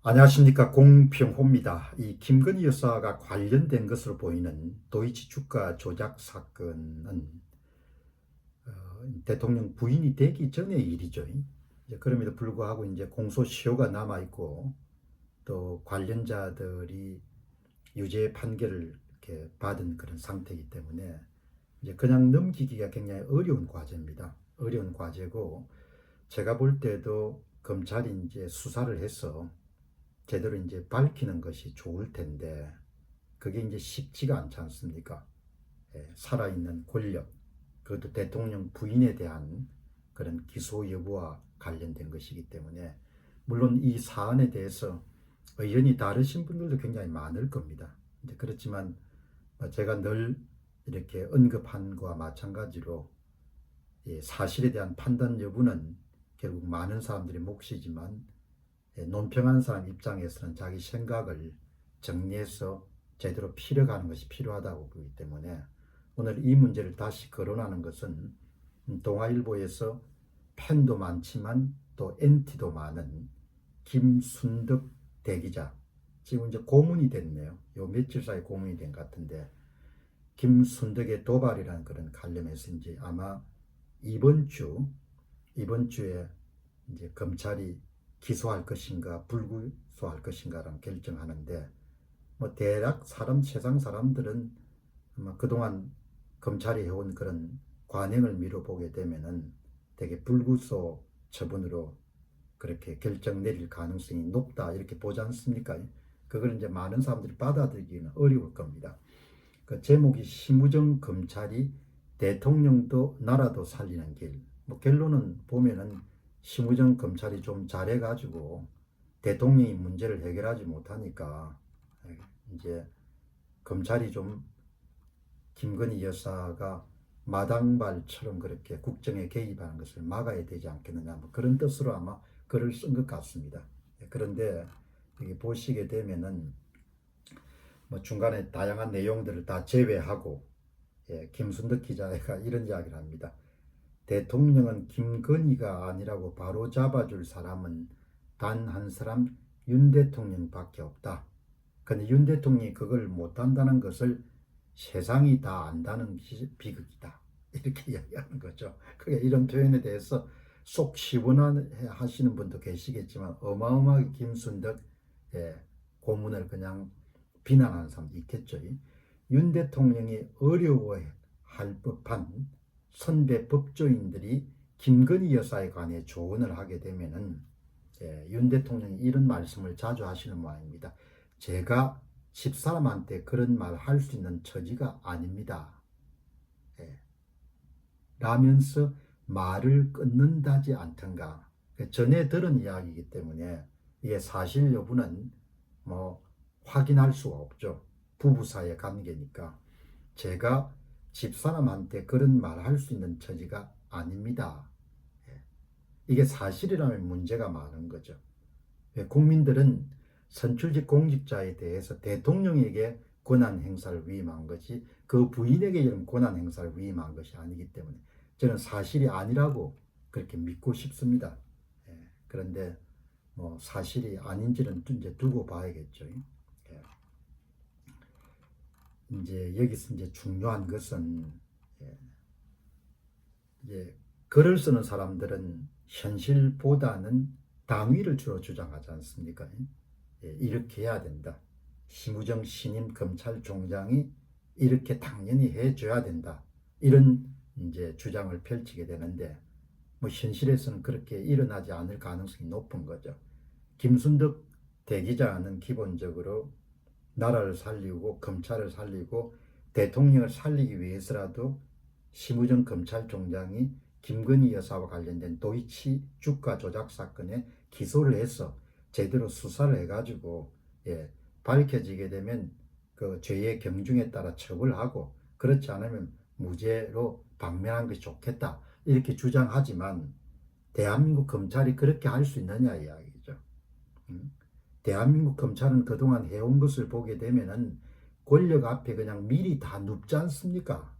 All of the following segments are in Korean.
안녕하십니까, 공평호입니다. 이 김건희 여사가 관련된 것으로 보이는 도이치 주가 조작 사건은 대통령 부인이 되기 전의 일이죠. 이제 그럼에도 불구하고 이제 공소시효가 남아 있고 또 관련자들이 유죄 판결을 이렇게 받은 그런 상태이기 때문에 이제 그냥 넘기기가 굉장히 어려운 과제입니다. 어려운 과제고, 제가 볼 때도 검찰이 이제 수사를 해서 제대로 이제 밝히는 것이 좋을 텐데 그게 이제 쉽지가 않지 않습니까? 살아있는 권력, 그것도 대통령 부인에 대한 그런 기소 여부와 관련된 것이기 때문에, 물론 이 사안에 대해서 의견이 다르신 분들도 굉장히 많을 겁니다. 그렇지만 제가 늘 이렇게 언급한 것과 마찬가지로 사실에 대한 판단 여부는 결국 많은 사람들의 몫이지만, 논평한 사람 입장에서는 자기 생각을 정리해서 제대로 필요가는 것이 필요하다고 보기 때문에 오늘 이 문제를 다시 거론하는 것은 동아일보에서 팬도 많지만 또 엔티도 많은 김순덕 대기자, 지금 이제 고문이 됐네요. 요 며칠 사이 고문이 된 것 같은데, 김순덕의 도발이라는 그런 관련해서 이제 아마 이번 주에 이제 검찰이 기소할 것인가 불기소할 것인가를 결정하는데, 대략 세상 사람들은 아마 그동안 검찰이 해온 그런 관행을 미뤄보게 되면은 되게 불구소 처분으로 그렇게 결정 내릴 가능성이 높다 이렇게 보지 않습니까? 그걸 이제 많은 사람들이 받아들이기는 어려울 겁니다. 그 제목이 심우정 검찰이 대통령도 나라도 살리는 길. 결론은 보면은 심우정 검찰이 좀 잘해가지고 대통령이 문제를 해결하지 못하니까 이제 검찰이 좀 김건희 여사가 마당발처럼 그렇게 국정에 개입하는 것을 막아야 되지 않겠느냐, 그런 뜻으로 아마 글을 쓴 것 같습니다. 그런데 여기 보시게 되면은 중간에 다양한 내용들을 다 제외하고, 김순덕 기자가 이런 이야기를 합니다. 대통령은 김건희가 아니라고 바로 잡아줄 사람은 단 한 사람 윤 대통령밖에 없다. 근데 윤 대통령이 그걸 못한다는 것을 세상이 다 안다는 비극이다. 이렇게 이야기하는 거죠. 그게 이런 표현에 대해서 속 시원해 하시는 분도 계시겠지만 어마어마하게 김순덕 고문을 그냥 비난하는 사람도 있겠죠. 윤 대통령이 어려워할 법한 선배 법조인들이 김건희 여사에 관해 조언을 하게 되면은, 윤 대통령이 이런 말씀을 자주 하시는 모양입니다. 제가 집사람한테 그런 말 할 수 있는 처지가 아닙니다. 라면서 말을 끊는다지 않던가. 전에 들은 이야기이기 때문에 이게 사실 여부는 확인할 수가 없죠. 부부 사이의 관계니까. 제가 집사람한테 그런 말 할 수 있는 처지가 아닙니다. 이게 사실이라면 문제가 많은 거죠. 국민들은 선출직 공직자에 대해서 대통령에게 권한 행사를 위임한 것이 그 부인에게 이런 권한 행사를 위임한 것이 아니기 때문에 저는 사실이 아니라고 그렇게 믿고 싶습니다. 그런데 사실이 아닌지는 이제 두고 봐야겠죠. 이제 여기서 이제 중요한 것은, 이제 글을 쓰는 사람들은 현실보다는 당위를 주로 주장하지 않습니까? 이렇게 해야 된다. 심우정 신임 검찰총장이 이렇게 당연히 해줘야 된다. 이런 이제 주장을 펼치게 되는데, 현실에서는 그렇게 일어나지 않을 가능성이 높은 거죠. 김순덕 대기자는 기본적으로 나라를 살리고 검찰을 살리고 대통령을 살리기 위해서라도 심우정 검찰총장이 김건희 여사와 관련된 도이치 주가 조작 사건에 기소를 해서 제대로 수사를 해가지고 밝혀지게 되면 그 죄의 경중에 따라 처벌하고, 그렇지 않으면 무죄로 방면한 것이 좋겠다 이렇게 주장하지만, 대한민국 검찰이 그렇게 할 수 있느냐 이야기죠. 대한민국 검찰은 그동안 해온 것을 보게 되면은 권력 앞에 그냥 미리 다 눕지 않습니까?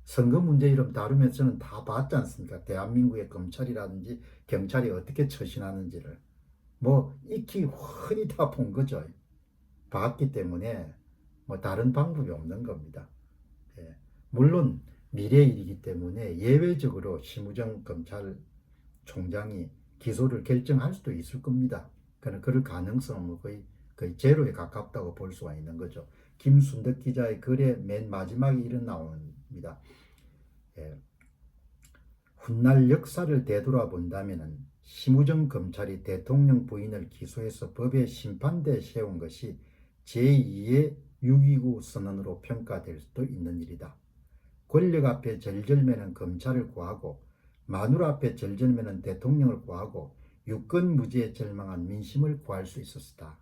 선거 문제 이름 다루면서는 다 봤지 않습니까? 대한민국의 검찰이라든지 경찰이 어떻게 처신하는지를. 뭐 익히 훤히 다 본 거죠. 봤기 때문에 뭐 다른 방법이 없는 겁니다. 예. 물론 미래 일이기 때문에 예외적으로 심우정 검찰총장이 기소를 결정할 수도 있을 겁니다. 그럴 가능성은 거의 제로에 가깝다고 볼 수가 있는 거죠. 김순덕 기자의 글의 맨 마지막에 이런 나옵니다. 예. 훗날 역사를 되돌아본다면 심우정 검찰이 대통령 부인을 기소해서 법의 심판대에 세운 것이 제2의 6.29 선언으로 평가될 수도 있는 일이다. 권력 앞에 절절매는 검찰을 구하고 마누라 앞에 절절매는 대통령을 구하고 유권무죄에 절망한 민심을 구할 수 있었다.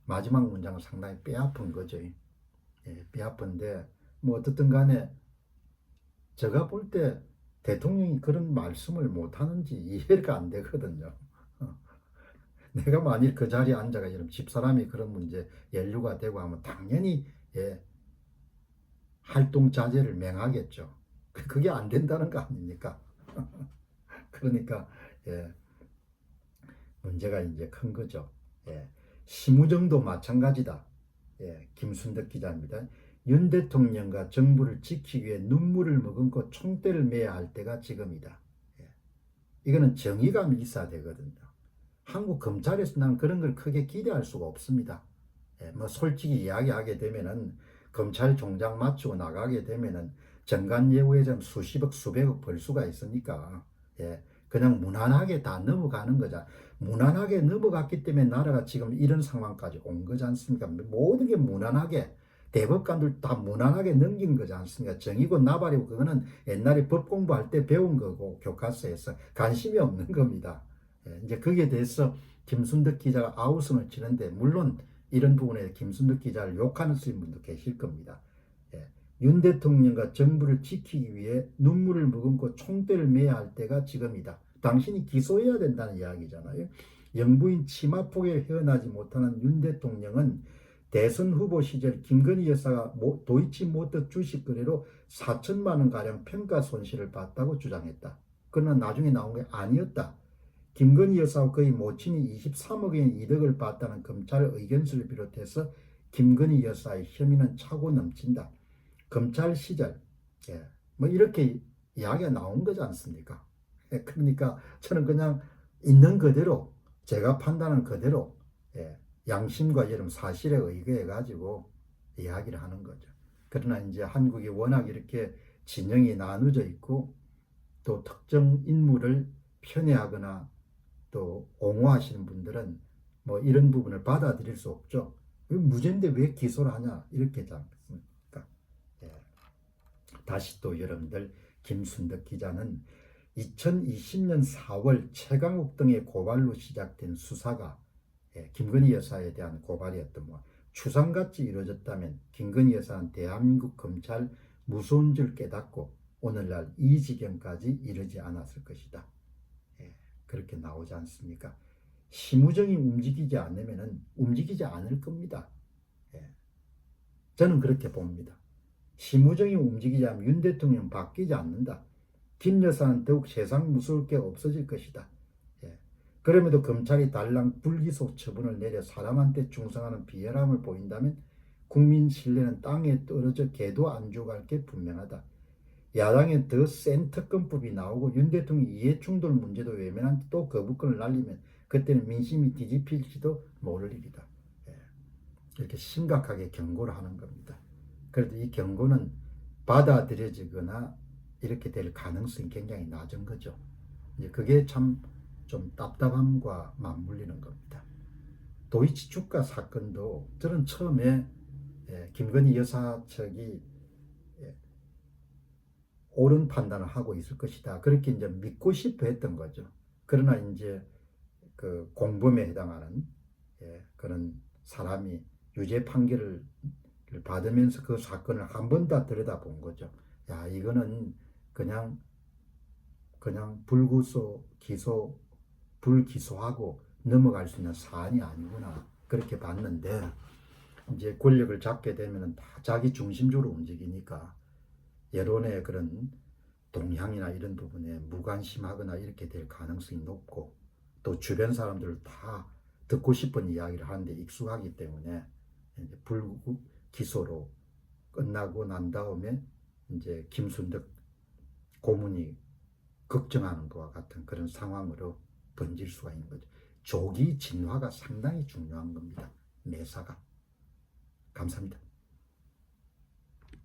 마지막 문장은 상당히 뼈아픈 거죠. 예, 뼈아픈데 뭐 어떻든 간에 제가 볼 때 대통령이 그런 말씀을 못하는지 이해가 안 되거든요. 내가 만일 그 자리에 앉아가 이런 집사람이 그런 문제 연루가 되고 하면 당연히 예, 활동 자제를 맹하겠죠. 그게 안 된다는 거 아닙니까? 그러니까 예, 문제가 이제 큰 거죠. 예, 심우정도 마찬가지다. 예, 김순덕 기자입니다. 윤 대통령과 정부를 지키기 위해 눈물을 머금고 총대를 매야 할 때가 지금이다. 예, 이거는 정의감이 있어야 되거든요. 한국 검찰에서 난 그런 걸 크게 기대할 수가 없습니다. 예, 뭐 솔직히 이야기하게 되면은 검찰총장 마치고 나가게 되면은 정관예우회장 수십억 수백억 벌 수가 있으니까 예, 그냥 무난하게 다 넘어가는 거죠. 무난하게 넘어갔기 때문에 나라가 지금 이런 상황까지 온 거지 않습니까? 모든 게 무난하게 대법관들 다 무난하게 넘긴 거지 않습니까? 정의고 나발이고 그거는 옛날에 법 공부할 때 배운 거고 교과서에서 관심이 없는 겁니다. 예, 이제 거기에 대해서 김순덕 기자가 아우성을 치는데 물론 이런 부분에 김순덕 기자를 욕하는 분도 계실 겁니다. 예, 윤 대통령과 정부를 지키기 위해 눈물을 머금고 총대를 매야 할 때가 지금이다. 당신이 기소해야 된다는 이야기잖아요. 영부인 치마폭에 헤어나지 못하는 윤 대통령은 대선 후보 시절 김건희 여사가 도이치모터 주식 거래로 4천만 원가량 평가 손실을 봤다고 주장했다. 그러나 나중에 나온 게 아니었다. 김건희 여사와 그의 모친이 23억 원 이득을 봤다는 검찰 의견서를 비롯해서 김건희 여사의 혐의는 차고 넘친다. 검찰 시절 예, 뭐 이렇게 이야기가 나온 거지 않습니까? 예, 그러니까 저는 그냥 있는 그대로 제가 판단한 그대로 예, 양심과 이런 사실에 의거해 가지고 이야기를 하는 거죠. 그러나 이제 한국이 워낙 이렇게 진영이 나누어져 있고 또 특정 인물을 편애하거나 또 옹호하시는 분들은 뭐 이런 부분을 받아들일 수 없죠. 무죄인데 왜 기소를 하냐 이렇게 잡습니까? 예. 다시 또 여러분들 김순덕 기자는 2020년 4월 최강욱 등의 고발로 시작된 수사가 예, 김건희 여사에 대한 고발이었던 뭐 추상같이 이루어졌다면 김건희 여사는 대한민국 검찰 무서운 줄 깨닫고 오늘날 이 지경까지 이르지 않았을 것이다. 예, 그렇게 나오지 않습니까? 심우정이 움직이지 않으면 움직이지 않을 겁니다. 예, 저는 그렇게 봅니다. 심우정이 움직이지 않으면 윤 대통령 바뀌지 않는다. 김 여사는 더욱 세상 무서울 게 없어질 것이다. 예, 그럼에도 검찰이 달랑 불기소 처분을 내려 사람한테 충성하는 비열함을 보인다면 국민 신뢰는 땅에 떨어져 개도 안 죽어갈 게 분명하다. 야당에 더 센 특검법이 나오고 윤 대통령 이해충돌 문제도 외면한 또 거부권을 날리면 그때는 민심이 뒤집힐지도 모를 일이다. 예, 이렇게 심각하게 경고를 하는 겁니다. 그래도 이 경고는 받아들여지거나 이렇게 될 가능성이 굉장히 낮은 거죠. 이제 그게 참 좀 답답함과 맞물리는 겁니다. 도이치 주가 사건도 저는 처음에 김건희 여사 측이 옳은 판단을 하고 있을 것이다. 그렇게 이제 믿고 싶어 했던 거죠. 그러나 이제 그 공범에 해당하는 그런 사람이 유죄 판결을 받으면서 그 사건을 한 번 다 들여다본 거죠. 야, 이거는 그냥 불기소하고 넘어갈 수 있는 사안이 아니구나. 그렇게 봤는데 이제 권력을 잡게 되면 다 자기 중심적으로 움직이니까 여론의 그런 동향이나 이런 부분에 무관심하거나 이렇게 될 가능성이 높고 또 주변 사람들을 다 듣고 싶은 이야기를 하는데 익숙하기 때문에 이제 불기소로 끝나고 난 다음에 이제 김순덕 고문이 걱정하는 것과 같은 그런 상황으로 번질 수가 있는 거죠. 조기 진화가 상당히 중요한 겁니다. 매사가. 감사합니다.